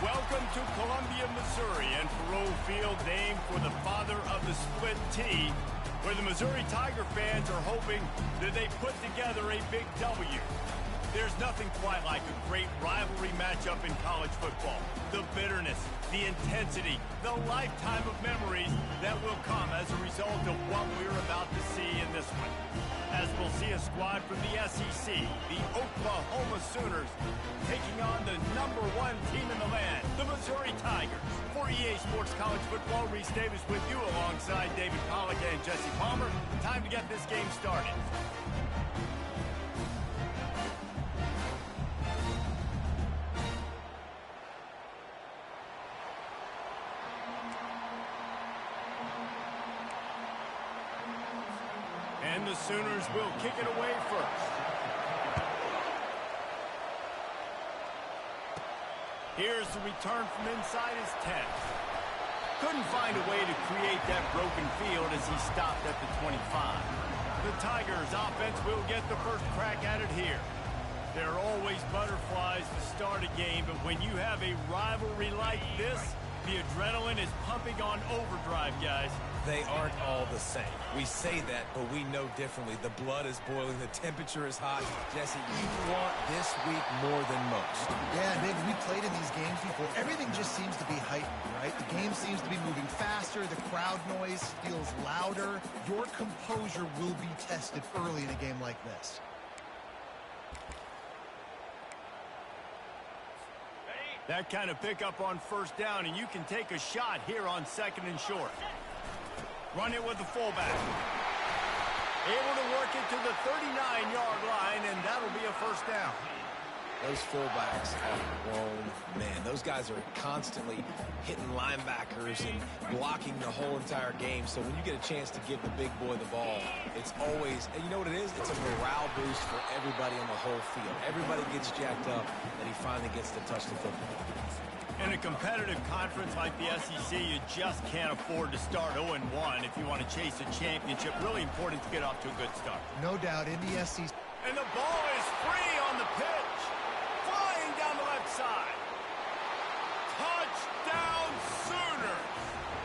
Welcome to Columbia, Missouri, and Faurot Field, named for the father of the split T, where the Missouri Tiger fans are hoping that they put together a big W. There's nothing quite like a great rivalry matchup in college football. The bitterness, the intensity, the lifetime of memories that will come as a result of what we're about to see in this one. As we'll see a squad from the SEC, the Oklahoma Sooners, taking on the #1 team in the land, the Missouri Tigers. For EA Sports College Football, Reese Davis with you alongside David Pollack and Jesse Palmer. Time to get this game started. And the Sooners will kick it away first. Here's the return from inside his 10. Couldn't find a way to create that broken field as he stopped at the 25. The Tigers offense will get the first crack at it here. There are always butterflies to start a game, but when you have a rivalry like this, the adrenaline is pumping on overdrive, guys. They aren't all the same. We say that, but we know differently. The blood is boiling. The temperature is hot. Jesse, you want this week more than most. Yeah, Mizz, we played in these games before. Everything just seems to be heightened, right? The game seems to be moving faster. The crowd noise feels louder. Your composure will be tested early in a game like this. That kind of pickup on first down, and you can take a shot here on 2nd and short. Run it with the fullback. Able to work it to the 39-yard line, and that'll be a first down. Those fullbacks have grown men. Those guys are constantly hitting linebackers and blocking the whole entire game. So when you get a chance to give the big boy the ball, it's always, and you know what it is? It's a morale boost for everybody on the whole field. Everybody gets jacked up, and he finally gets to touch the football. In a competitive conference like the SEC, you just can't afford to start 0-1 if you want to chase a championship. Really important to get off to a good start. No doubt in the SEC. And the ball is free on the pitch. Flying down the left side. Touchdown Sooners.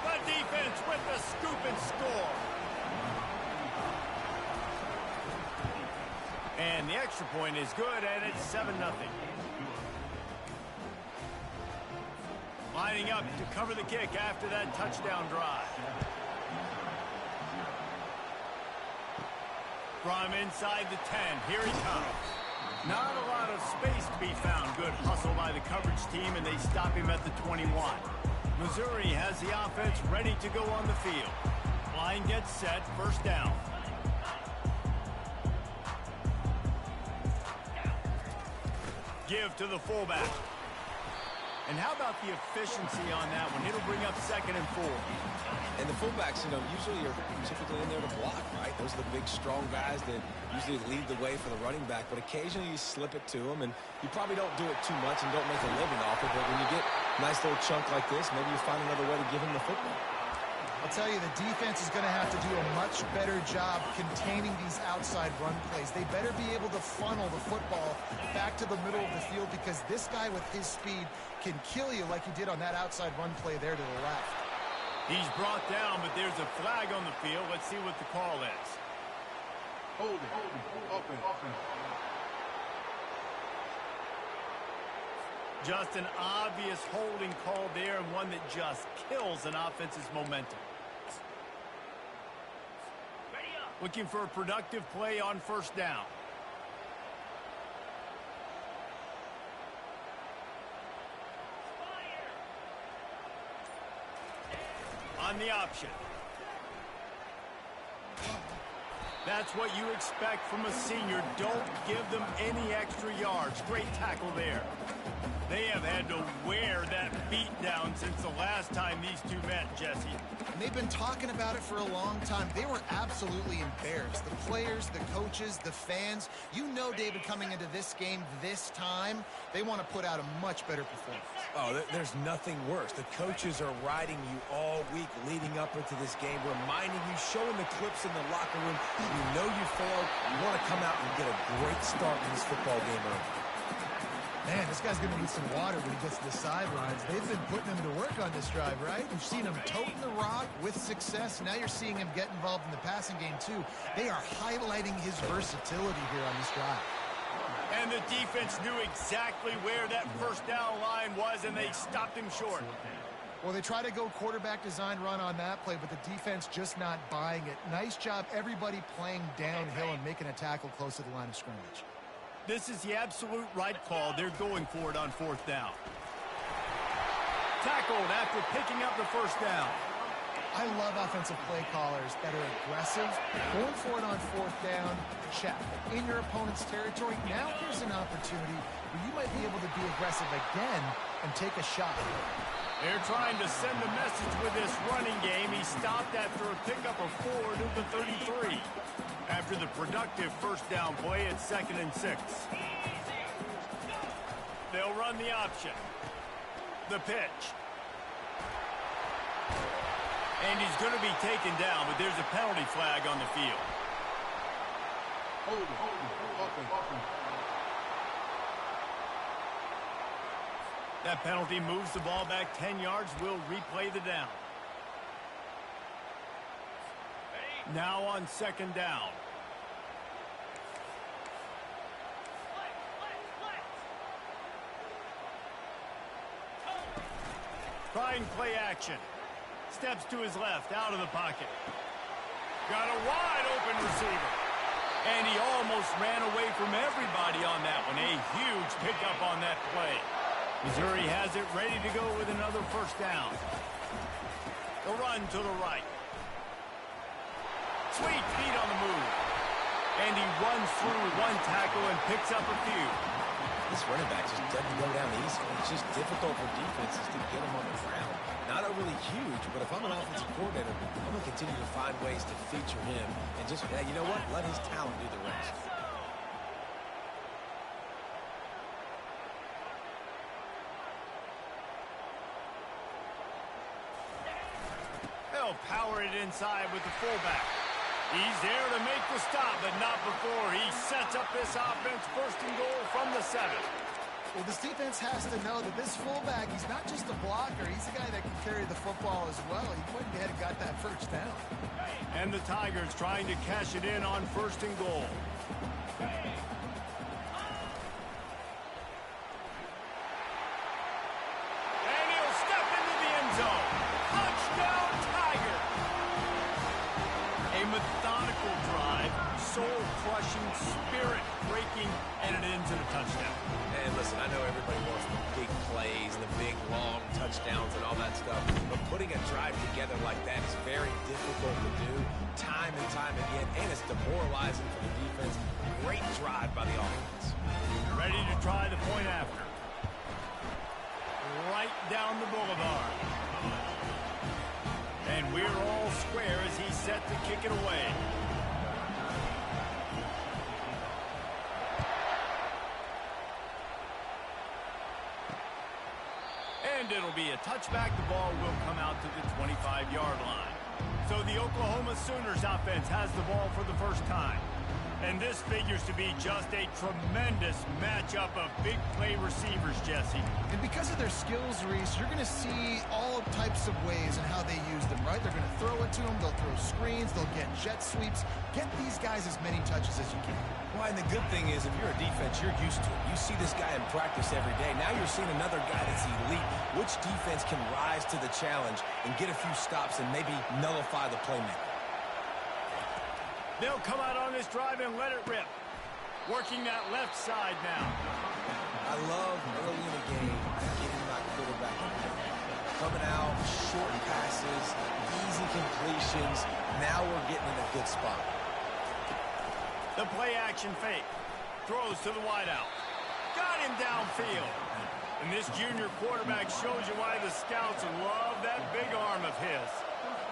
The defense with the scoop and score. And the extra point is good, and it's 7-0. Lining up to cover the kick after that touchdown drive. From inside the 10, here he comes. Not a lot of space to be found. Good hustle by the coverage team, and they stop him at the 21. Missouri has the offense ready to go on the field. Line gets set, first down. Give to the fullback. And how about the efficiency on that one? It'll bring up 2nd and 4. And the fullbacks, usually are typically in there to block, right? Those are the big, strong guys that usually lead the way for the running back. But occasionally you slip it to them, and you probably don't do it too much and don't make a living off it. But when you get a nice little chunk like this, maybe you find another way to give him the football. I'll tell you, the defense is going to have to do a much better job containing these outside run plays. They better be able to funnel the football back to the middle of the field, because this guy with his speed can kill you like he did on that outside run play there to the left. He's brought down, but there's a flag on the field. Let's see what the call is. Hold it. Open. Just an obvious holding call there, and one that just kills an offense's momentum. Looking for a productive play on first down. On the option. That's what you expect from a senior. Don't give them any extra yards. Great tackle there. They have had to wear that beat down since the last time these two met, Jesse. And they've been talking about it for a long time. They were absolutely embarrassed. The players, the coaches, the fans. You know, David, coming into this game this time, they want to put out a much better performance. Oh, there's nothing worse. The coaches are riding you all week leading up into this game, reminding you, showing the clips in the locker room. You know you failed. You want to come out and get a great start in this football game early. Man, this guy's going to need some water when he gets to the sidelines. They've been putting him to work on this drive, right? You've seen him toting the rock with success. Now you're seeing him get involved in the passing game, too. They are highlighting his versatility here on this drive. And the defense knew exactly where that first down line was, and they stopped him short. Well, they try to go quarterback design run on that play, but the defense just not buying it. Nice job, everybody playing downhill and making a tackle close to the line of scrimmage. This is the absolute right call. They're going for it on fourth down. Tackled after picking up the first down. I love offensive play callers that are aggressive. Going for it on fourth down, check. In your opponent's territory, now here's an opportunity where you might be able to be aggressive again and take a shot. They're trying to send a message with this running game. He stopped after a pickup of 4 to the 33. After the productive first down play at 2nd and 6. They'll run the option. The pitch. And he's going to be taken down, but there's a penalty flag on the field. That penalty moves the ball back 10 yards. We'll replay the down. Now on 2nd down. Trying play action. Steps to his left, out of the pocket. Got a wide open receiver. And he almost ran away from everybody on that one. A huge pickup on that play. Missouri has it ready to go with another first down. The run to the right. Sweet feet on the move. And he runs through one tackle and picks up a few. This running back just doesn't go down easily. It's just difficult for defenses to get him on the ground. Not overly huge, but if I'm an offensive coordinator, I'm going to continue to find ways to feature him and just, yeah, you know what? Let his talent do the rest. They'll power it inside with the fullback. He's there to make the stop, but not before. He sets up this offense 1st and goal from the 7. Well, this defense has to know that this fullback, he's not just a blocker. He's the guy that can carry the football as well. He went ahead and got that first down. And the Tigers trying to cash it in on 1st and goal. And he'll step into the end zone. Touchdown, Tiger! A methodical drive, soul-crushing, spirit-breaking, and it ends in a touchdown. And listen, I know everybody wants the big plays, the big, long touchdowns and all that stuff, but putting a drive together like that is very difficult to do time and time again, and it's demoralizing for the defense. Great drive by the offense. Ready to try the point after. Right down the boulevard. And we're all square as he's set to kick it away. And it'll be a touchback. The ball will come out to the 25-yard line. So the Oklahoma Sooners offense has the ball for the first time. And this figures to be just a tremendous matchup of big play receivers, Jesse. And because of their skills, Reese, you're going to see all types of ways and how they use them, right? They're going to throw it to them. They'll throw screens. They'll get jet sweeps. Get these guys as many touches as you can. Well, and the good thing is, if you're a defense, you're used to it. You see this guy in practice every day. Now you're seeing another guy that's elite. Which defense can rise to the challenge and get a few stops and maybe nullify the playmaker? They'll come out on this drive and let it rip. Working that left side now. I love early in the game getting my quarterback in there. Coming out, short passes, easy completions. Now we're getting in a good spot. The play action fake. Throws to the wideout. Got him downfield. And this junior quarterback shows you why the scouts love that big arm of his.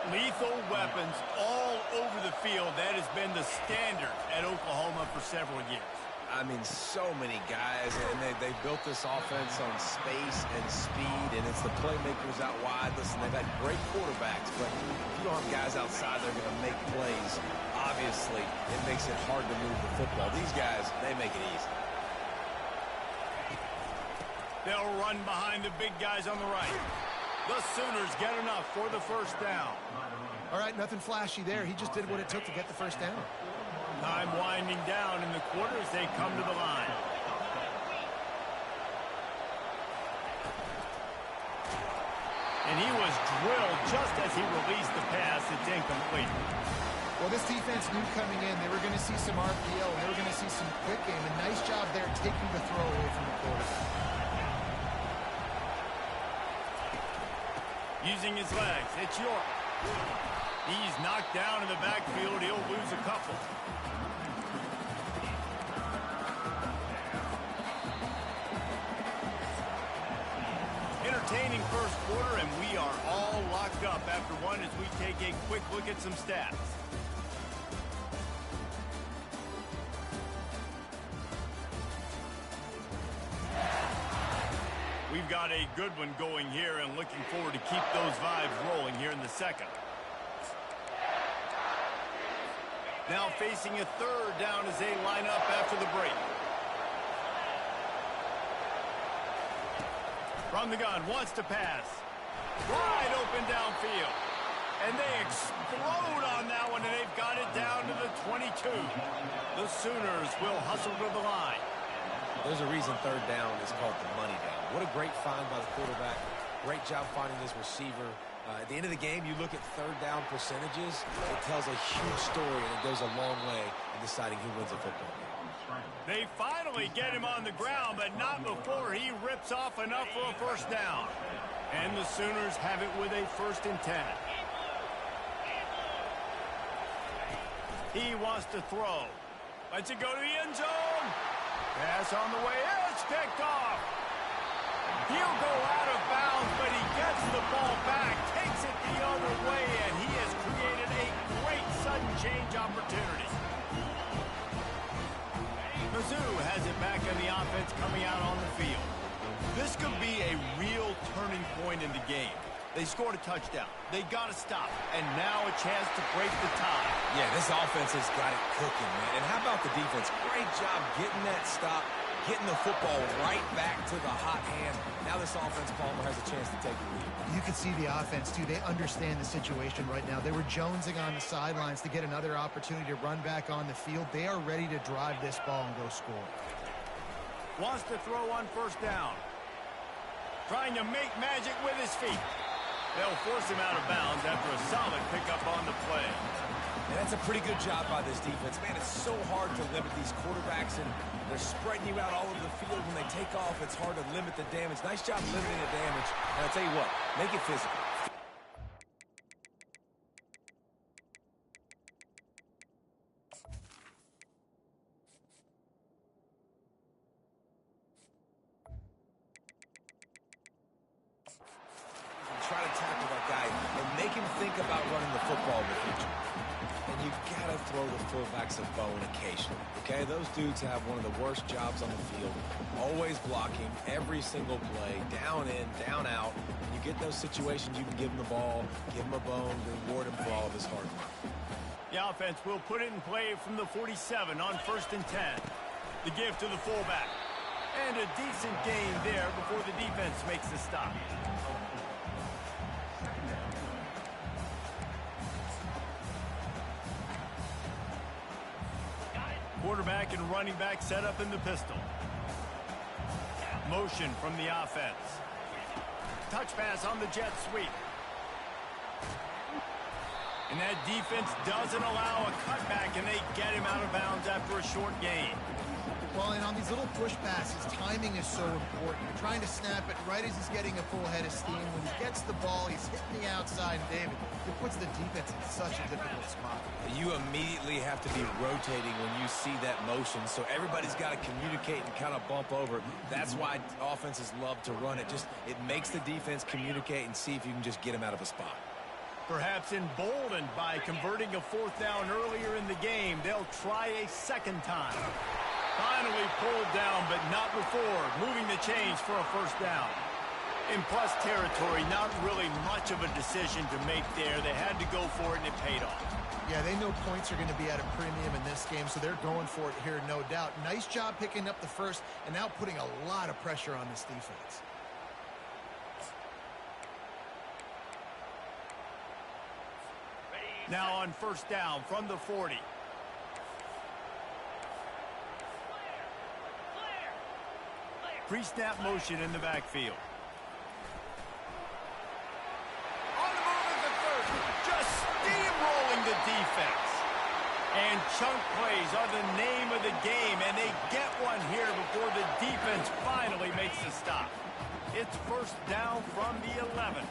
Lethal weapons all over the field. That has been the standard at Oklahoma for several years. I mean, so many guys, and they built this offense on space and speed, and it's the playmakers out wide. Listen, they've had great quarterbacks, but if you don't have guys outside, they're going to make plays. Obviously, it makes it hard to move the football. These guys, they make it easy. They'll run behind the big guys on the right. The Sooners get enough for the first down. All right, nothing flashy there. He just did what it took to get the first down. Time winding down in the quarter as they come to the line. And he was drilled just as he released the pass. It's incomplete. Well, this defense knew coming in they were going to see some RPO, and they were going to see some quick game. A nice job there taking the throw away from the quarterback. Using his legs, it's York. He's knocked down in the backfield. He'll lose a couple. Entertaining first quarter, and we are all locked up after one as we take a quick look at some stats. We've got a good one going here and looking forward to keep those vibes rolling here in the second. Now facing a third down as they line up after the break. From the gun, wants to pass. Wide open downfield. And they explode on that one, and they've got it down to the 22. The Sooners will hustle to the line. There's a reason third down is called the money down. What a great find by the quarterback. Great job finding this receiver. At the end of the game, you look at third down percentages. It tells a huge story, and it goes a long way in deciding who wins a football game. They finally get him on the ground, but not before he rips off enough for a first down. And the Sooners have it with a 1st and 10. He wants to throw. Lets it go to the end zone. Pass on the way. It's picked off. He'll go out of bounds, but he gets the ball back, takes it the other way, and he has created a great sudden change opportunity. Mizz has it back on the offense coming out on the field. This could be a real turning point in the game. They scored a touchdown. They got to stop. And now a chance to break the tie. Yeah, this offense has got it cooking, man. And how about the defense? Great job getting that stop, getting the football right back to the hot hand. Now this offense, Palmer, has a chance to take the lead. You can see the offense, too. They understand the situation right now. They were jonesing on the sidelines to get another opportunity to run back on the field. They are ready to drive this ball and go score. Wants to throw on first down. Trying to make magic with his feet. They'll force him out of bounds after a solid pickup on the play. And that's a pretty good job by this defense. Man, it's so hard to limit these quarterbacks, and they're spreading you out all over the field. When they take off, it's hard to limit the damage. Nice job limiting the damage. And I'll tell you what, make it physical. Try to tackle that guy and make him think about running the football in the future. And you gotta throw the fullbacks a bone occasionally, okay? Those dudes have one of the worst jobs on the field, always blocking every single play, down in, down out. When you get those situations, you can give him the ball, give him a bone, reward him for all of his hard work. The offense will put it in play from the 47 on 1st and 10. The give to the fullback. And a decent gain there before the defense makes the stop. Quarterback and running back set up in the pistol. Motion from the offense. Touch pass on the jet sweep. And that defense doesn't allow a cutback, and they get him out of bounds after a short gain. Well, and on these little push passes, timing is so important. You're trying to snap it right as he's getting a full head of steam. When he gets the ball, he's hitting the outside, and David, it puts the defense in such a difficult spot. You immediately have to be rotating when you see that motion, so everybody's got to communicate and kind of bump over. That's why offenses love to run it. It makes the defense communicate and see if you can just get him out of a spot. Perhaps emboldened by converting a 4th down earlier in the game, they'll try a second time. Finally pulled down, but not before moving the chains for a first down. In plus territory, not really much of a decision to make there. They had to go for it, and it paid off. Yeah, they know points are going to be at a premium in this game, so they're going for it here, no doubt. Nice job picking up the first and now putting a lot of pressure on this defense. Now on first down from the 40. Pre-snap motion in the backfield. On the move at the 30. Just steamrolling the defense. And chunk plays are the name of the game, and they get one here before the defense finally makes the stop. It's first down from the 11.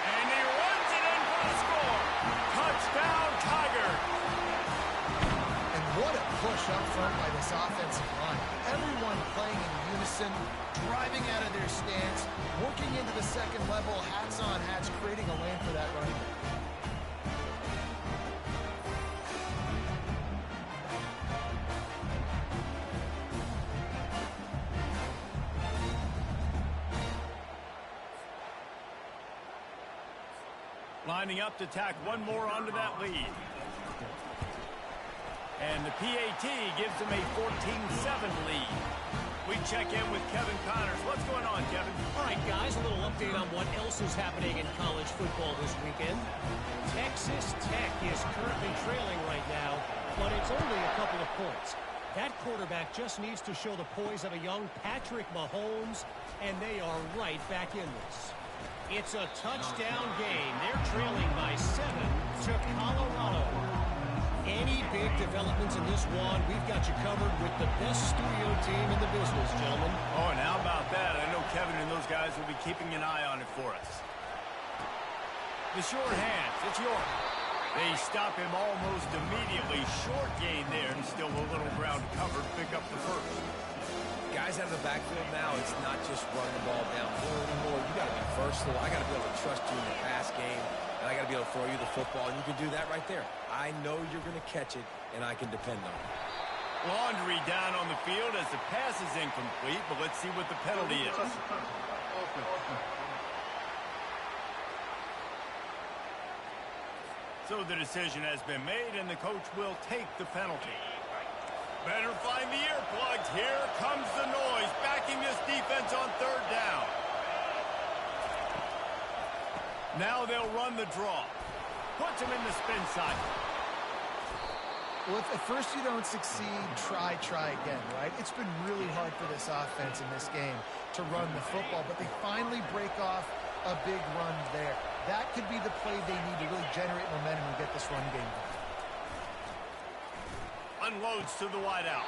And he runs it in for the score. Touchdown, Tiger. And what a push up front by this offensive line. Everyone playing in unison, driving out of their stance, working into the second level, hats on hats, creating a lane for that running back. Lining up to tack one more onto that lead. And the PAT gives them a 14-7 lead. We check in with Kevin Connors. What's going on, Kevin? All right, guys, a little update on what else is happening in college football this weekend. Texas Tech is currently trailing right now, but it's only a couple of points. That quarterback just needs to show the poise of a young Patrick Mahomes, and they are right back in this. It's a touchdown game. They're trailing by 7 to Colorado. Any big developments in this one, we've got you covered with the best studio team in the business, gentlemen. Oh, and how about that? I know Kevin and those guys will be keeping an eye on it for us. The short hands, it's York. They stop him almost immediately. Short gain there, and still a little ground covered. Pick up the first. Guys out of the backfield now, it's not just run the ball downhill anymore. You got to be versatile. I got to be able to trust you in the pass game, and I got to be able to throw you the football, and you can do that right there. I know you're going to catch it, and I can depend on it. Laundry down on the field as the pass is incomplete, but let's see what the penalty is. So the decision has been made, and the coach will take the penalty. Better find the earplugs. Here comes the noise, backing this defense on third down. Now they'll run the draw. Puts him in the spin cycle. Well, if at first you don't succeed, try again, right? It's been really hard for this offense in this game to run the football, but they finally break off a big run there. That could be the play they need to really generate momentum and get this run game going. Unloads to the wideout.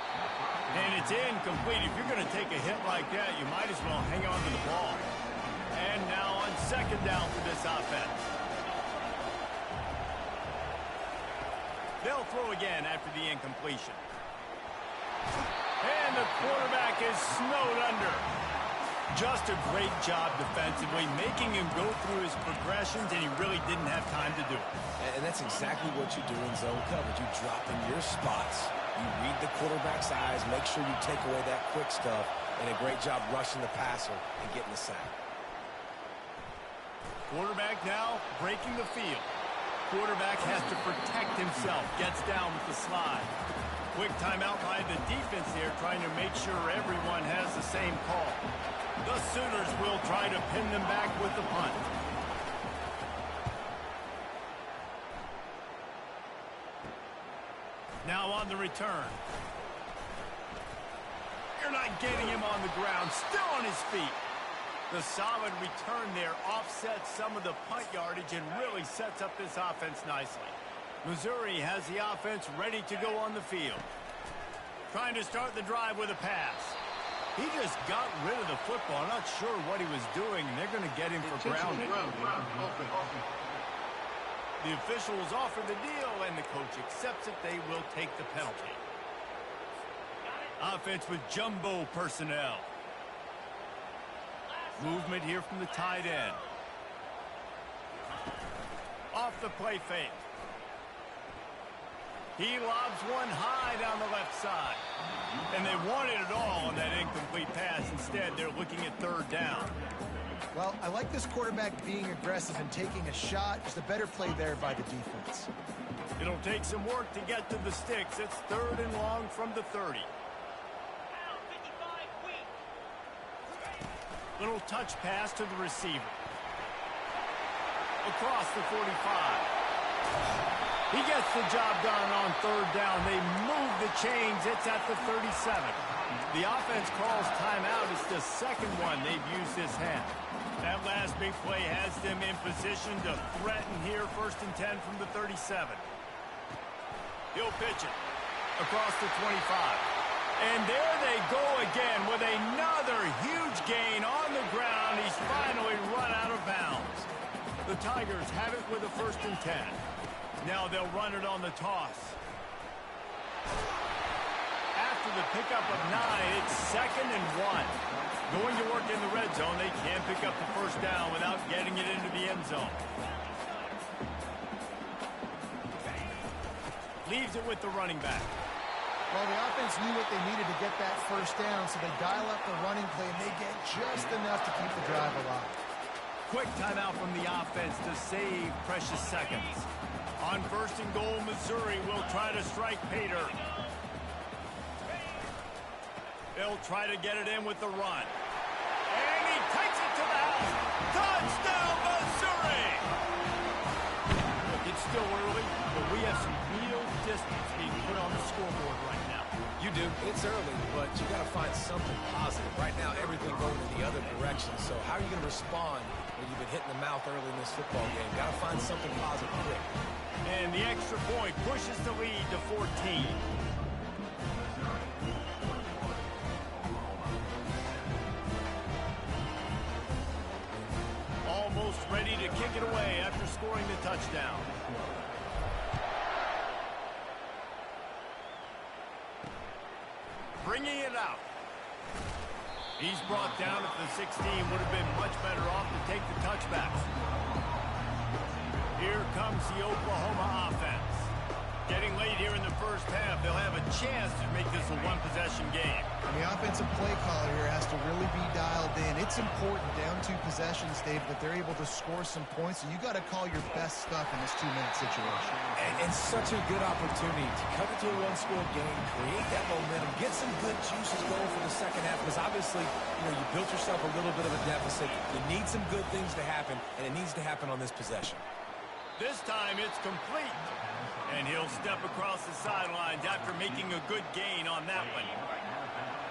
And it's incomplete. If you're going to take a hit like that, you might as well hang on to the ball. And now on second down for this offense. They'll throw again after the incompletion. And the quarterback is snowed under. Just a great job defensively, making him go through his progressions, and he really didn't have time to do it. And that's exactly what you do in zone coverage. You drop in your spots, you read the quarterback's eyes, make sure you take away that quick stuff, and a great job rushing the passer and getting the sack. Quarterback now breaking the field. Quarterback has to protect himself, gets down with the slide. Quick timeout by the defense there, trying to make sure everyone has the same call. The Sooners will try to pin them back with the punt. Now on the return. You're not getting him on the ground, still on his feet. The solid return there offsets some of the punt yardage and really sets up this offense nicely. Missouri has the offense ready to go on the field. Trying to start the drive with a pass. He just got rid of the football. I'm not sure what he was doing, and they're going to get him for grounding. The officials offer the deal, and the coach accepts it. They will take the penalty. Offense with jumbo personnel. Movement here from the tight end. Off the play fake. He lobs one high down the left side. And they wanted it all on that incomplete pass. Instead, they're looking at third down. Well, I like this quarterback being aggressive and taking a shot. Just a better play there by the defense. It'll take some work to get to the sticks. It's third and long from the 30. Little touch pass to the receiver. Across the 45. He gets the job done on third down. They move the chains. It's at the 37. The offense calls timeout. It's the second one they've used this half. That last big play has them in position to threaten here. First and 10 from the 37. He'll pitch it across the 25. And there they go again with another huge gain on the ground. He's finally run out of bounds. The Tigers have it with a first and 10. Now they'll run it on the toss. After the pickup of 9, it's second and 1. Going to work in the red zone, they can't pick up the first down without getting it into the end zone. Leaves it with the running back. Well, the offense knew what they needed to get that first down, so they dial up the running play, and they get just enough to keep the drive alive. Quick timeout from the offense to save precious seconds. On first and goal, Missouri will try to strike Pater. They'll try to get it in with the run. And he takes it to the house. Touchdown, Missouri! Look, it's still early, but we have some real distance being put on the scoreboard right now. You do. It's early, but you got to find something positive. Right now, everything going in the other direction. So how are you going to respond when you've been hit in the mouth early in this football game? Got to find something positive quick. And the extra point pushes the lead to 14. Almost ready to kick it away after scoring the touchdown. Bringing it out. He's brought down at the 16. Would have been much better off to take the touchbacks. Here comes the Oklahoma offense. Getting late here in the first half, they'll have a chance to make this a one-possession game. And the offensive play caller here has to really be dialed in. It's important down 2 possessions, Dave, that they're able to score some points. So you got to call your best stuff in this 2-minute situation. And such a good opportunity to cut it to a one-score game, create that momentum, get some good juices going for the second half. Because obviously, you built yourself a little bit of a deficit. You need some good things to happen, and it needs to happen on this possession. This time it's complete. And he'll step across the sidelines after making a good gain on that one.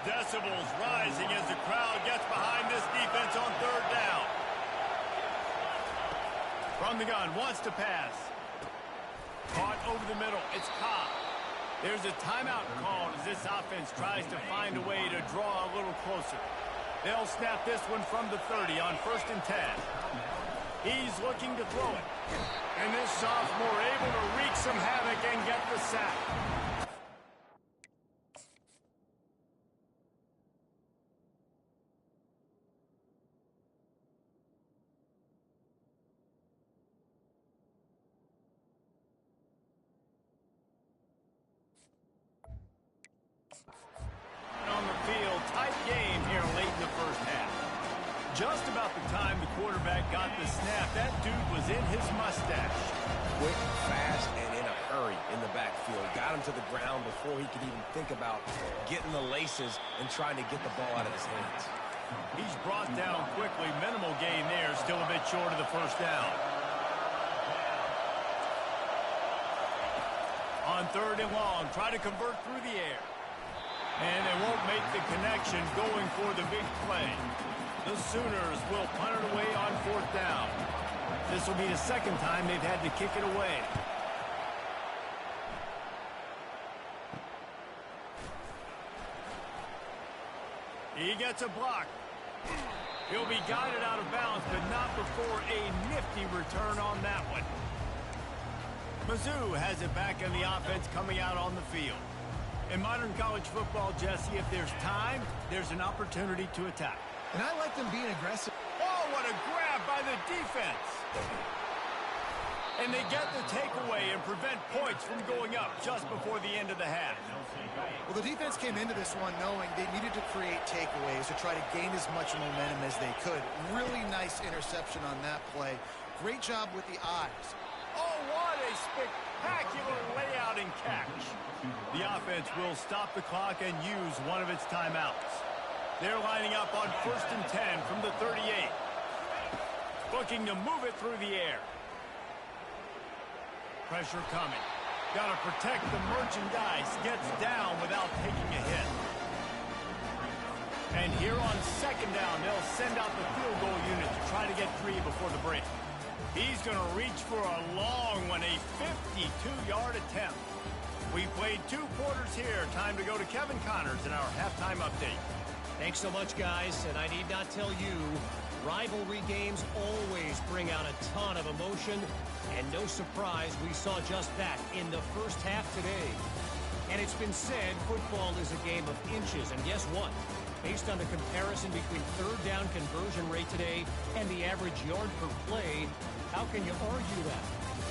Decibels rising as the crowd gets behind this defense on third down. From the gun, wants to pass. Caught over the middle. It's Cobb. There's a timeout called as this offense tries to find a way to draw a little closer. They'll snap this one from the 30 on first and 10. He's looking to throw it. And this sophomore able to wreak some havoc and get the sack. On the field, tight game here late in the first half. Just about the time the quarterback got the snap, that dude was in his mustache. Quick, fast, and in a hurry in the backfield. Got him to the ground before he could even think about getting the laces and trying to get the ball out of his hands. He's brought down quickly. Minimal gain there. Still a bit short of the first down. On third and long, try to convert through the air. And they won't make the connection going for the big play. The Sooners will punt it away on fourth down. This will be the second time they've had to kick it away. He gets a block. He'll be guided out of bounds, but not before a nifty return on that one. Mizzou has it back in the offense coming out on the field. In modern college football, Jesse, if there's time, there's an opportunity to attack. And I like them being aggressive. Oh, what a grab by the defense. And they get the takeaway and prevent points from going up just before the end of the half. Well, the defense came into this one knowing they needed to create takeaways to try to gain as much momentum as they could. Really nice interception on that play. Great job with the eyes. Oh, what a spectacular layout and catch. The offense will stop the clock and use one of its timeouts. They're lining up on 1st and 10 from the 38. Looking to move it through the air. Pressure coming. Got to protect the merchandise. Gets down without taking a hit. And here on 2nd down, they'll send out the field goal unit to try to get 3 before the break. He's going to reach for a long one, a 52-yard attempt. We played 2 quarters here. Time to go to Kevin Connors in our halftime update. Thanks so much, guys. And I need not tell you, rivalry games always bring out a ton of emotion. And no surprise, we saw just that in the first half today. And it's been said football is a game of inches. And guess what? Based on the comparison between 3rd down conversion rate today and the average yard per play, how can you argue that?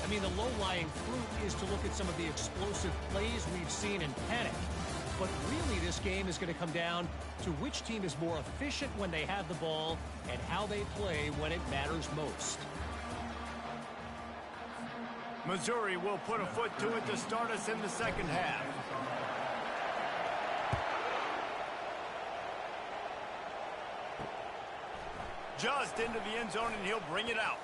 I mean, the low-lying fruit is to look at some of the explosive plays we've seen in panic. But really, this game is going to come down to which team is more efficient when they have the ball and how they play when it matters most. Missouri will put a foot to it to start us in the 2nd half. Just into the end zone, and he'll bring it out.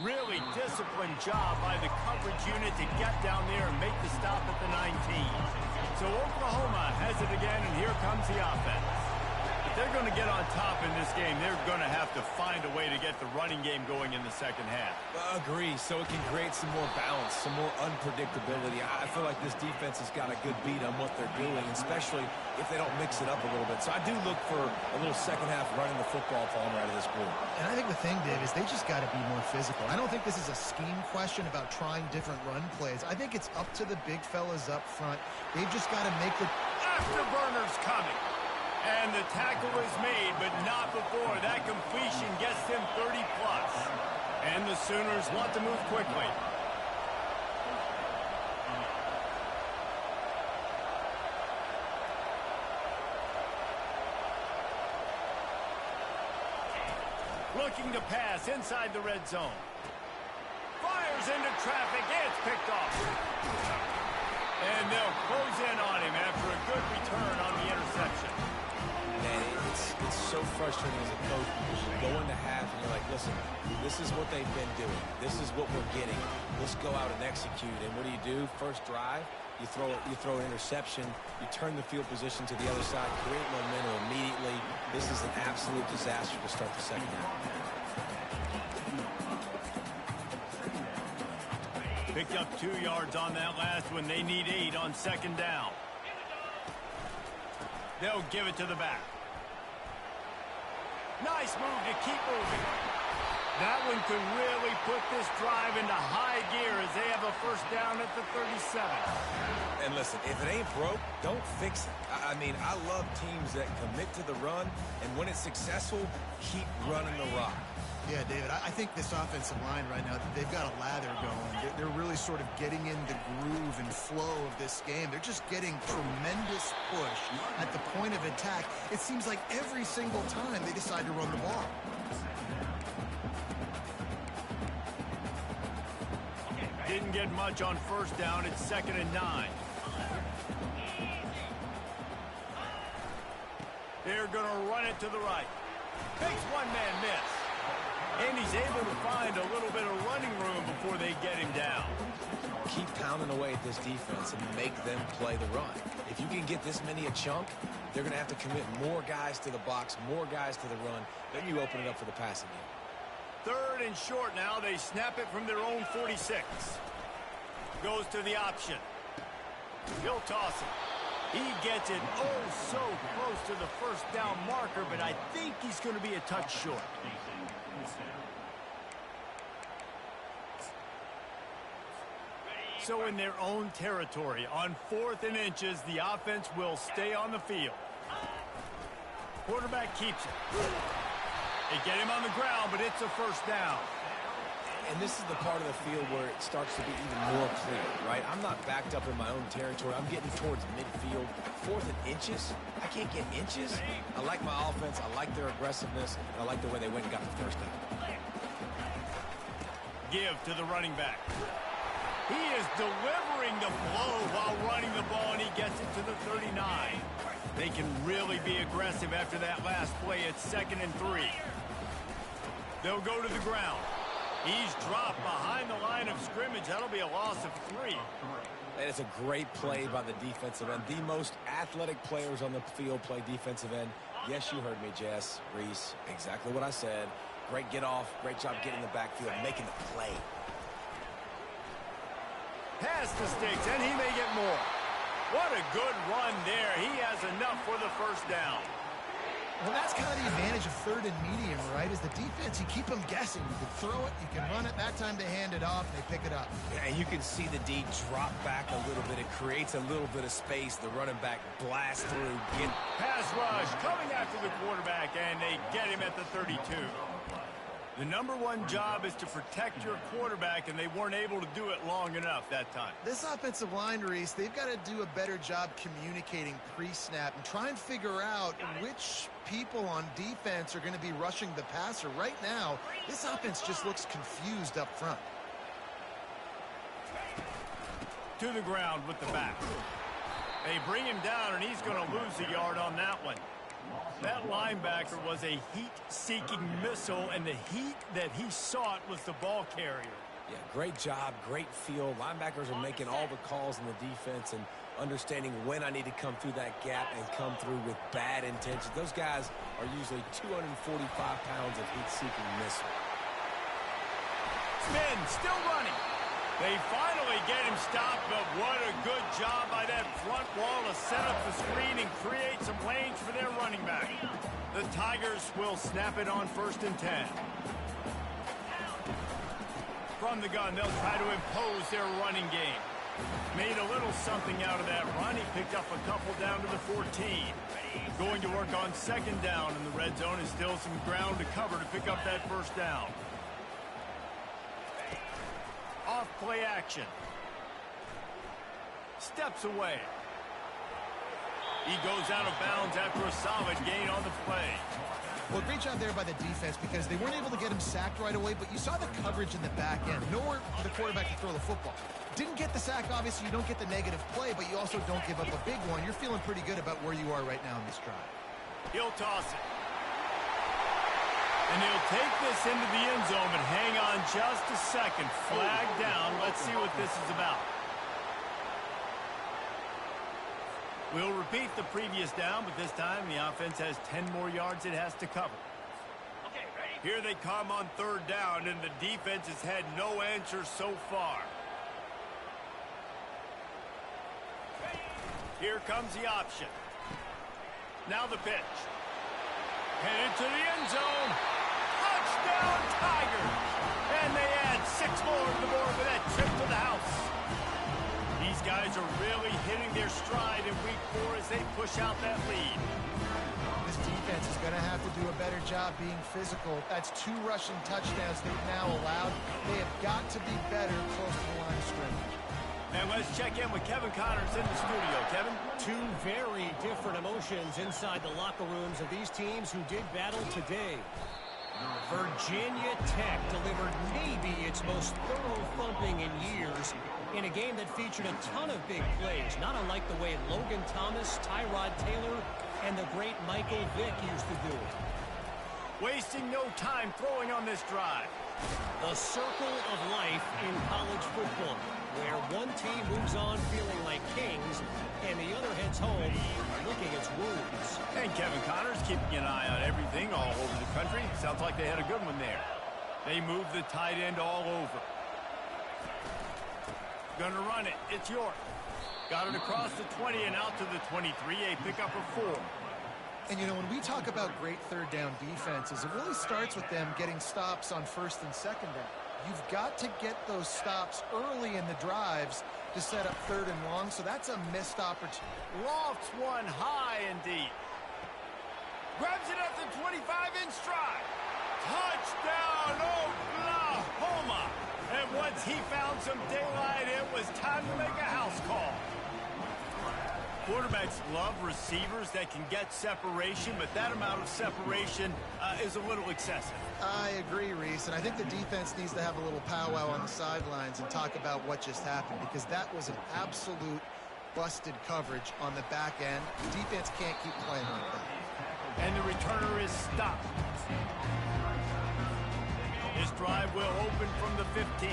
Really disciplined job by the coverage unit to get down there and make the stop at the 19. So Oklahoma has it again, and here comes the offense. If they're going to get on top in this game, they're going to have to find a way to get the running game going in the 2nd half. Agree. So it can create some more balance, some more unpredictability. I feel like this defense has got a good beat on what they're doing, especially if they don't mix it up a little bit. So I do look for a little 2nd half running the football falling right of this group. And I think the thing, Dave, is they just got to be more physical. I don't think this is a scheme question about trying different run plays. I think it's up to the big fellas up front. They've just got to make the... Afterburners coming. And the tackle is made, but not before that completion gets them 30-plus. And the Sooners want to move quickly. Looking to pass inside the red zone. Fires into traffic. It's picked off. And they'll close in on him after a good return on the interception. Man, it's so frustrating as a coach because you go into half and you're like, listen, this is what they've been doing. This is what we're getting. Let's go out and execute. And what do? First drive, you throw an interception, you turn the field position to the other side, create momentum immediately. This is an absolute disaster to start the 2nd half. Picked up 2 yards on that last one. They need 8 on 2nd down. They'll give it to the back. Nice move to keep moving. That one could really put this drive into high gear as they have a 1st down at the 37. And listen, if it ain't broke, don't fix it. I mean, I love teams that commit to the run, and when it's successful, keep running the rock. Yeah, David, I think this offensive line right now, they've got a lather going. They're really sort of getting in the groove and flow of this game. They're just getting tremendous push at the point of attack. It seems like every single time they decide to run the ball. Didn't get much on 1st down. It's 2nd and 9. They're going to run it to the right. Makes one-man miss. And he's able to find a little bit of running room before they get him down. Keep pounding away at this defense and make them play the run. If you can get this many a chunk, they're going to have to commit more guys to the box, more guys to the run. Then you open it up for the passing game. 3rd and short now. They snap it from their own 46. Goes to the option. He'll toss it. He gets it so close to the 1st down marker, but I think he's going to be a touch short. So in their own territory, on 4th and inches, the offense will stay on the field. Quarterback keeps it. They get him on the ground, but it's a 1st down. And this is the part of the field where it starts to be even more clear, right? I'm not backed up in my own territory. I'm getting towards midfield. 4th and inches. I can't get inches. I like my offense. I like their aggressiveness. And I like the way they went and got the first down. Give to the running back. He is delivering the blow while running the ball, and he gets it to the 39. They can really be aggressive after that last play. It's 2nd and 3. They'll go to the ground. He's dropped behind the line of scrimmage. That'll be a loss of 3. And it's a great play by the defensive end. The most athletic players on the field play defensive end. Yes, you heard me, Jess, Reese. Exactly what I said. Great get off. Great job getting the backfield, making the play. Pass the sticks, and he may get more. What a good run there. He has enough for the first down. Well, that's kind of the advantage of 3rd and medium, right? Is the defense, you keep them guessing. You can throw it, you can run it. That time they hand it off, and they pick it up. Yeah, and you can see the D drop back a little bit. It creates a little bit of space. The running back blasts through. Pass rush coming after the quarterback, and they get him at the 32. The #1 job is to protect your quarterback, and they weren't able to do it long enough that time. This offensive line, Reese, they've got to do a better job communicating pre-snap and try and figure out which people on defense are going to be rushing the passer. Right now, this offense just looks confused up front. To the ground with the back. They bring him down, and he's going to lose a yard on that one. That linebacker was a heat-seeking missile, and the heat that he sought was the ball carrier. Yeah, great job, great feel. Linebackers are making all the calls in the defense and understanding when I need to come through that gap and come through with bad intentions. Those guys are usually 245 pounds of heat-seeking missile. Spin, still running. They finally get him stopped, but what a good job by that front wall to set up the screen and create some lanes for their running back. The Tigers will snap it on 1st and 10. From the gun, they'll try to impose their running game. Made a little something out of that run. He picked up a couple down to the 14. Going to work on 2nd down in the red zone, and still some ground to cover to pick up that first down. Off play action. Steps away. He goes out of bounds after a solid gain on the play. Well, great job there by the defense because they weren't able to get him sacked right away, but you saw the coverage in the back end. Nowhere for the quarterback to throw the football. Didn't get the sack, obviously. You don't get the negative play, but you also don't give up a big one. You're feeling pretty good about where you are right now in this drive. He'll toss it. And he'll take this into the end zone, but hang on just a second. Flag down. Let's see what this is about. We'll repeat the previous down, but this time the offense has 10 more yards it has to cover. Okay, ready? Here they come on 3rd down, and the defense has had no answer so far. Here comes the option. Now the pitch. Headed to the end zone. Touchdown, Tigers! And they add 6 more to the board with that trip to the house. These guys are really hitting their stride in week 4 as they push out that lead. This defense is going to have to do a better job being physical. That's 2 rushing touchdowns they've now allowed. They have got to be better close to the line of scrimmage. And let's check in with Kevin Connors in the studio. Kevin? 2 very different emotions inside the locker rooms of these teams who did battle today. Virginia Tech delivered maybe its most thorough thumping in years in a game that featured a ton of big plays, not unlike the way Logan Thomas, Tyrod Taylor, and the great Michael Vick used to do it. Wasting no time throwing on this drive. The circle of life in college football, where one team moves on feeling like kings and the other heads home licking its wounds. And Kevin Connors keeping an eye on everything all over the country. Sounds like they had a good one there. They move the tight end all over. Gonna run it. It's York. Got it across the 20 and out to the 23. A pickup of 4. And, you know, when we talk about great 3rd down defenses, it really starts with them getting stops on 1st and 2nd down. You've got to get those stops early in the drives to set up 3rd and long, so that's a missed opportunity. Lofts one high and deep. Grabs it at the 25 in stride. Touchdown, Oklahoma! Oklahoma. And once he found some daylight, it was time to make a house call. Quarterbacks love receivers that can get separation, but that amount of separation is a little excessive. I agree, Reese, and I think the defense needs to have a little powwow on the sidelines and talk about what just happened, because that was an absolute busted coverage on the back end. The defense can't keep playing like that. And the returner is stopped. This drive will open from the 15.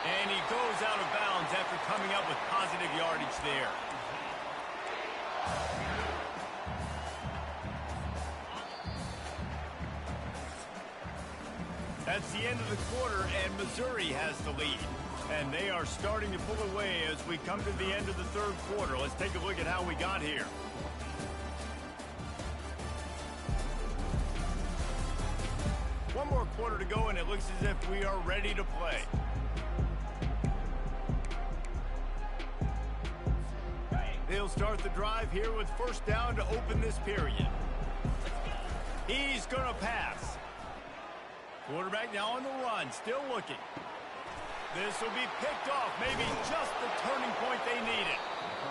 And he goes out of bounds after coming up with positive yardage there. That's the end of the quarter, and Missouri has the lead. And they are starting to pull away as we come to the end of the third quarter. Let's take a look at how we got here. One more quarter to go, and it looks as if we are ready to play. They'll start the drive here with first down to open this period. He's going to pass. Quarterback now on the run, still looking. This will be picked off, maybe just the turning point they needed.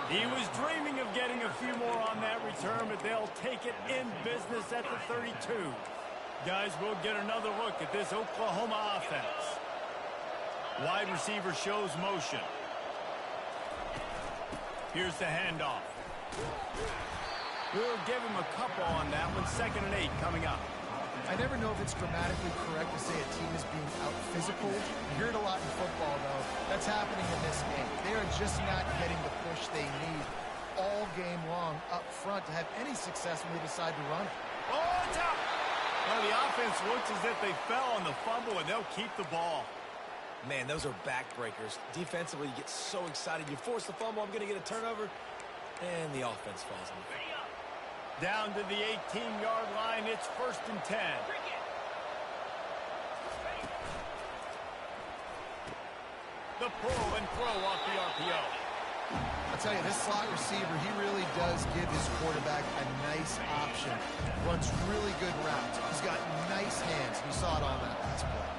He was dreaming of getting a few more on that return, but they'll take it in business at the 32. Guys, we'll get another look at this Oklahoma offense. Wide receiver shows motion. Here's the handoff. We'll give him a couple on that one. 2nd and 8 coming up. I never know if it's grammatically correct to say a team is being out-physical. You hear it a lot in football, though. That's happening in this game. They are just not getting the push they need all game long up front to have any success when they decide to run it. Oh, it's out! Well, the offense looks as if they fell on the fumble, and they'll keep the ball. Man, those are backbreakers. Defensively, you get so excited. You force the fumble, I'm going to get a turnover, and the offense falls in the face. Down to the 18-yard line, it's 1st and 10. The pull and throw off the RPO. I'll tell you, this slot receiver, he really does give his quarterback a nice option. Runs really good routes. He's got nice hands. We saw it on that last play.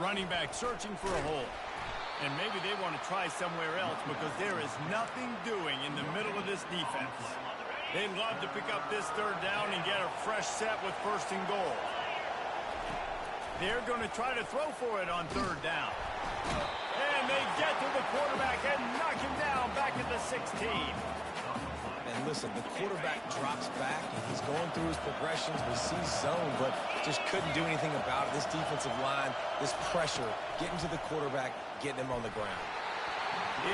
Running back searching for a hole. And maybe they want to try somewhere else because there is nothing doing in the middle of this defense. They'd love to pick up this 3rd down and get a fresh set with 1st and goal. They're going to try to throw for it on 3rd down. And they get to the quarterback and knock him down back at the 16. And listen, the quarterback drops back, and he's going through his progressions. We see zone, but just couldn't do anything about it. This defensive line, this pressure, getting to the quarterback, getting him on the ground.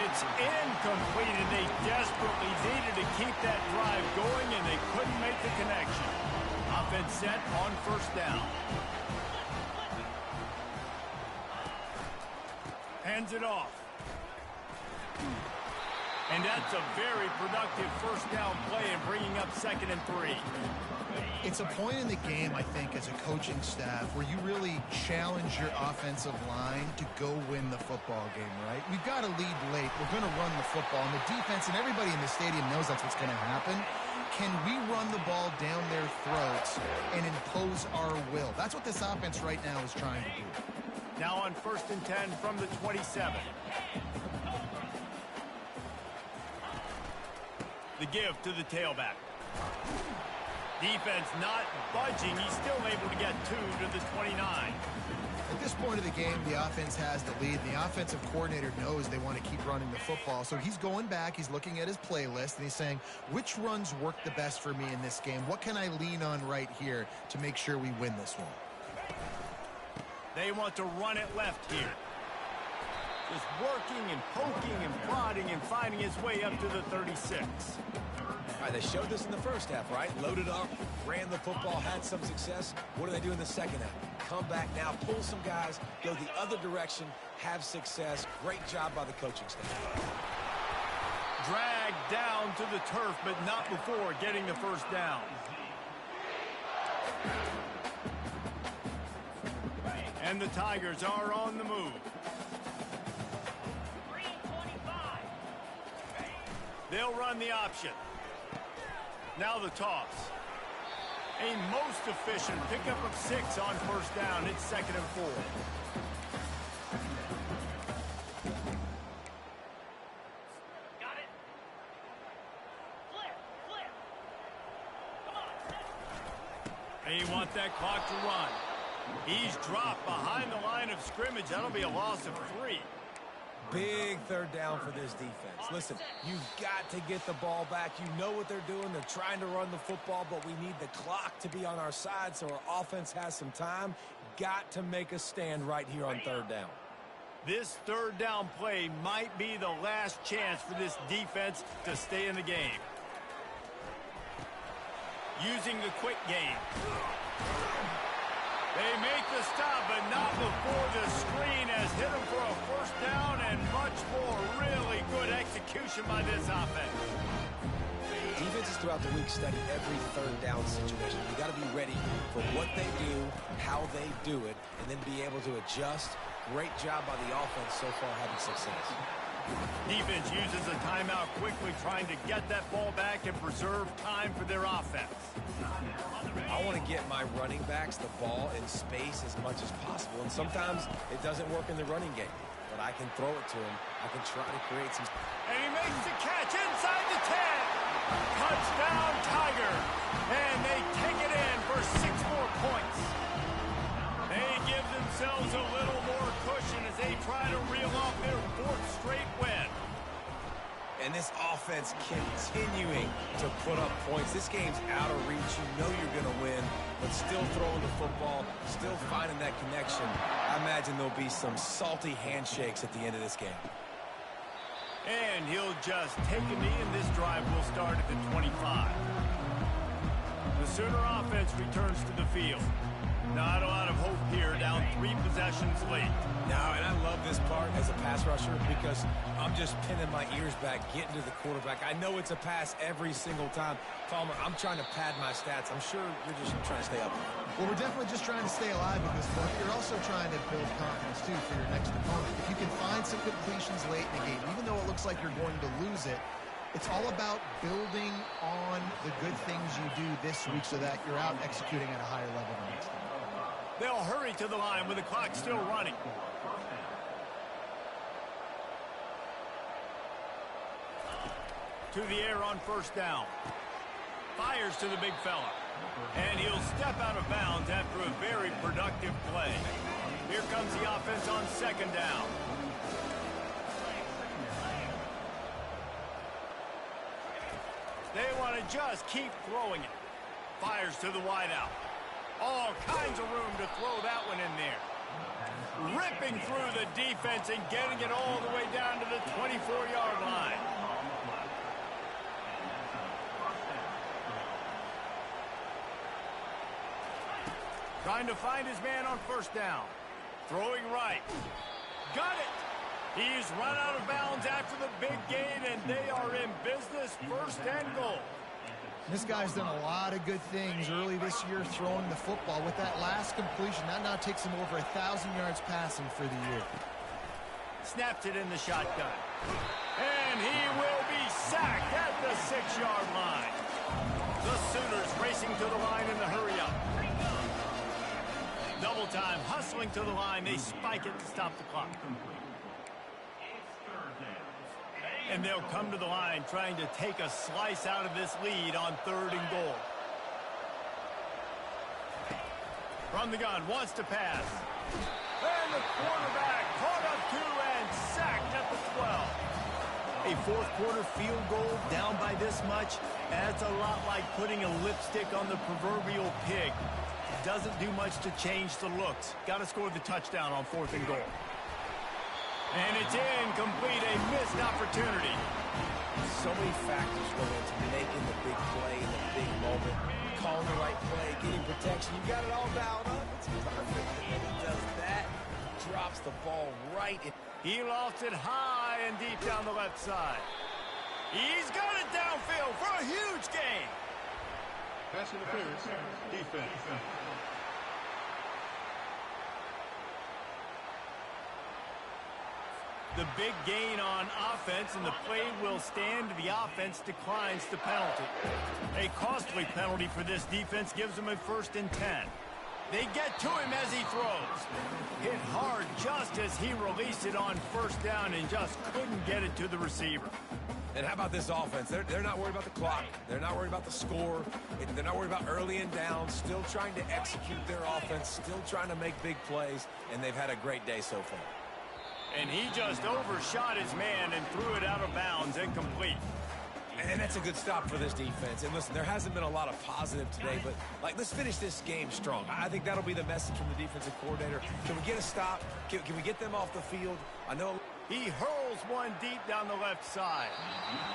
It's incomplete, and they desperately needed to keep that drive going, and they couldn't make the connection. Offense set on 1st down. Hands it off. And that's a very productive 1st down play and bringing up 2nd and 3. It's a point in the game, I think, as a coaching staff where you really challenge your offensive line to go win the football game, right? We've got to lead late. We're going to run the football. And the defense and everybody in the stadium knows that's what's going to happen. Can we run the ball down their throats and impose our will? That's what this offense right now is trying to do. Now on 1st and 10 from the 27. The give to the tailback. Defense not budging. He's still able to get 2 to the 29. At this point of the game, the offense has the lead. The offensive coordinator knows they want to keep running the football. So he's going back. He's looking at his playlist, and he's saying, which runs work the best for me in this game? What can I lean on right here to make sure we win this one? They want to run it left here. Just working and poking and prodding and finding his way up to the 36. All right, they showed this in the first half, right? Loaded up, ran the football, had some success. What do they do in the second half? Come back now, pull some guys, go the other direction, have success. Great job by the coaching staff. Dragged down to the turf, but not before getting the 1st down. And the Tigers are on the move. They'll run the option. Now the toss. A most efficient pickup of 6 on first down. It's 2nd and 4. Got it. Flip. Come on. They want that clock to run. He's dropped behind the line of scrimmage. That'll be a loss of 3. Big third down for this defense. Listen, you've got to get the ball back. You know what they're doing. They're trying to run the football, but we need the clock to be on our side so our offense has some time. Got to make a stand right here on third down. This third down play might be the last chance for this defense to stay in the game. Using the quick game. They make the stop, but not before the screen has hit them for a first down and much more. Really good execution by this offense. Defenses throughout the week study every third down situation. You got to be ready for what they do, how they do it, and then be able to adjust. Great job by the offense so far having success. Defense uses a timeout quickly, trying to get that ball back and preserve time for their offense. I want to get my running backs the ball in space as much as possible, and sometimes it doesn't work in the running game, but I can throw it to him. I can try to create some... And he makes the catch inside the 10. Touchdown, Tiger. And they take it in for 6 more points. They give themselves a little more cushion as they try to reel off their 4th straight win. And this offense continuing to put up points. This game's out of reach. You know you're going to win, but still throwing the football, still finding that connection. I imagine there'll be some salty handshakes at the end of this game. And he'll just take a knee, and this drive will start at the 25. The Sooner offense returns to the field. Not a lot of hope here, down 3 possessions late. Now, and I love this part as a pass rusher because I'm just pinning my ears back, getting to the quarterback. I know it's a pass every single time. Palmer, I'm trying to pad my stats. I'm sure you're just trying to stay up. Well, we're definitely just trying to stay alive with this one. You're also trying to build confidence, too, for your next opponent. If you can find some completions late in the game, even though it looks like you're going to lose it, it's all about building on the good things you do this week so that you're out executing at a higher level the next time. They'll hurry to the line with the clock still running. To the air on first down. Fires to the big fella. And he'll step out of bounds after a very productive play. Here comes the offense on 2nd down. They want to just keep throwing it. Fires to the wideout. All kinds of room to throw that one in there. Ripping through the defense and getting it all the way down to the 24-yard line. Trying to find his man on first down. Throwing right. Got it. He's run out of bounds after the big gain, and they are in business, 1st and goal. This guy's done a lot of good things early this year throwing the football. With that last completion, that now takes him over 1,000 yards passing for the year. Snaps it in the shotgun. And he will be sacked at the 6-yard line. The Sooners racing to the line in the hurry-up. Double time, hustling to the line. They spike it to stop the clock. And they'll come to the line trying to take a slice out of this lead on 3rd and goal. From the gun, wants to pass. And the quarterback caught up to and sacked at the 12. A 4th quarter field goal down by this much adds a lot like putting a lipstick on the proverbial pig. Doesn't do much to change the looks. Got to score the touchdown on 4th and goal. And it's incomplete, a missed opportunity. So many factors go into making the big play in the big moment, calling the right play, getting protection. You got it all dialed up. It's perfect. And he does that, drops the ball right in. He lost it high and deep down the left side. He's got it downfield for a huge gain. Pass interference. Defense. The big gain on offense, and the play will stand. The offense declines the penalty. A costly penalty for this defense gives them a 1st and 10. They get to him as he throws. Hit hard just as he released it on 1st down and just couldn't get it to the receiver. And how about this offense? They're not worried about the clock. They're not worried about the score. They're not worried about early and down. Still trying to execute their offense. Still trying to make big plays. And they've had a great day so far. And he just overshot his man and threw it out of bounds, incomplete. And that's a good stop for this defense. And listen, there hasn't been a lot of positive today, but let's finish this game strong. I think that'll be the message from the defensive coordinator. Can we get a stop? Can we get them off the field? I know he hurls one deep down the left side.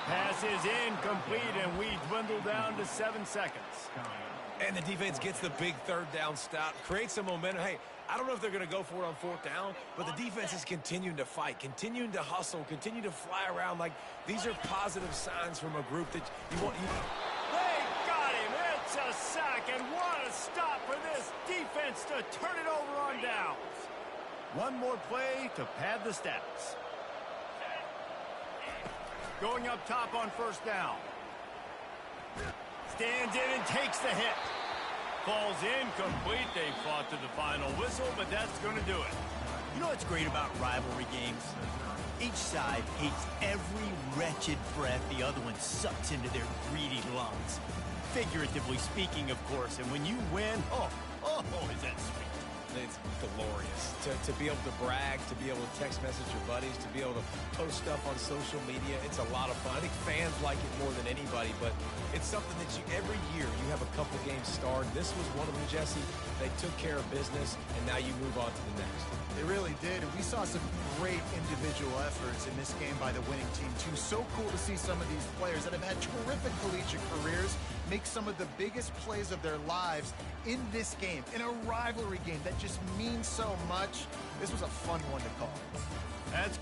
Pass is incomplete, and we dwindle down to 7 seconds. And the defense gets the big 3rd down stop, creates some momentum. Hey, I don't know if they're going to go for it on 4th down, but the defense is continuing to fight, continuing to hustle, continue to fly around. These are positive signs from a group that you want. They got him. It's a sack, and what a stop for this defense to turn it over on downs. One more play to pad the stats. Going up top on 1st down. Stands in and takes the hit. Falls incomplete. They fought to the final whistle, but that's going to do it. You know what's great about rivalry games? Each side hates every wretched breath the other one sucks into their greedy lungs. Figuratively speaking, of course. And when you win, oh, is that sweet. It's glorious to be able to brag, to be able to text message your buddies, to be able to post stuff on social media. It's a lot of fun. I think fans like it more than anybody, but it's something that every year you have a couple games starred. This was one of them, Jesse. They took care of business, and now you move on to the next. They really did, and we saw some great individual efforts in this game by the winning team, too. So cool to see some of these players that have had terrific collegiate careers make some of the biggest plays of their lives in this game, in a rivalry game that just means so much. This was a fun one to call. That's